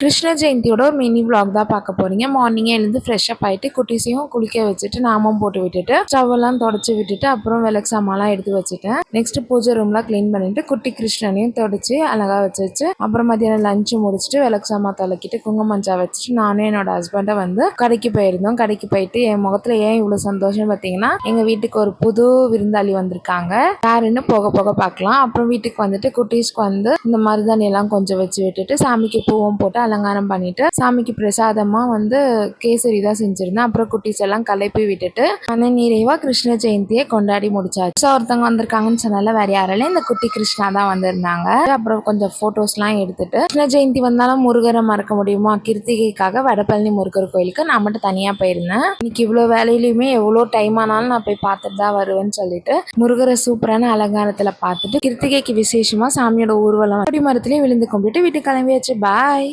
கிருஷ்ண ஜெயந்தியோட ஒரு mini vlog தான் பார்க்க போறீங்க. மார்னிங்கே எழுந்து ஃப்ரெஷ்அப் ஆகிட்டு குட்டீஸையும் குளிக்க வச்சுட்டு நாமும் போட்டு விட்டுட்டு ஸ்டவ்வெல்லாம் தொடச்சி விட்டுட்டு அப்புறம் விளக்கு சாமான்லாம் எடுத்து வச்சுட்டேன். நெக்ஸ்ட் பூஜை ரூம்லாம் க்ளீன் பண்ணிட்டு குட்டி கிருஷ்ணனையும் தொடச்சி அழகா வச்சு அப்புறம் மதியானம் லஞ்சு முடிச்சுட்டு விளக்கு சாமான் தொலைக்கிட்டு குங்குமஞ்சா வச்சுட்டு நானும் என்னோட ஹஸ்பண்டை வந்து கடைக்கு போயிருந்தோம். கடைக்கு போயிட்டு என் முகத்துல ஏன் இவ்வளவு சந்தோஷம் பார்த்தீங்கன்னா, எங்க வீட்டுக்கு ஒரு புது விருந்தாளி வந்திருக்காங்க. யாருன்னு போக போக பார்க்கலாம். அப்புறம் வீட்டுக்கு வந்துட்டு குட்டீஸ்க்கு வந்து இந்த மருதாணி எல்லாம் கொஞ்சம் வச்சு விட்டுட்டு சாமிக்கு பூவும் போட்டு அலங்காரம் பண்ணிட்டு சாமிக்கு பிரசாதமா வந்து கேசரி தான் செஞ்சிருந்தேன். அப்புறம் குட்டீஸ் எல்லாம் கலைப்பி விட்டுட்டு நிறைவா கிருஷ்ண ஜெயந்தியை கொண்டாடி முடிச்சாச்சு. ஒருத்தவங்க வந்திருக்காங்கன்னு சொன்னால வேற யாரால இந்த குட்டி கிருஷ்ணா தான் வந்திருந்தாங்க. அப்புறம் கொஞ்சம் போட்டோஸ் எல்லாம் எடுத்துட்டு கிருஷ்ண ஜெயந்தி வந்தாலும் முருகரை மறக்க முடியுமா? கிருத்திகைக்காக வடபழனி முருகர் கோயிலுக்கு நான் மட்டும் தனியா போயிருந்தேன். இன்னைக்கு இவ்வளவு வேலையிலுமே எவ்வளவு டைம் ஆனாலும் நான் போய் பார்த்துட்டு தான் வருவேன்னு சொல்லிட்டு முருகரை சூப்பரான அலங்காரத்துல பார்த்துட்டு கிருத்திகைக்கு விசேஷமா சாமியோட ஊர்வலம் கொடி மரத்துலயும் விழுந்து கும்பிட்டு வீட்டுக்கு கிளம்பியாச்சு. பாய்.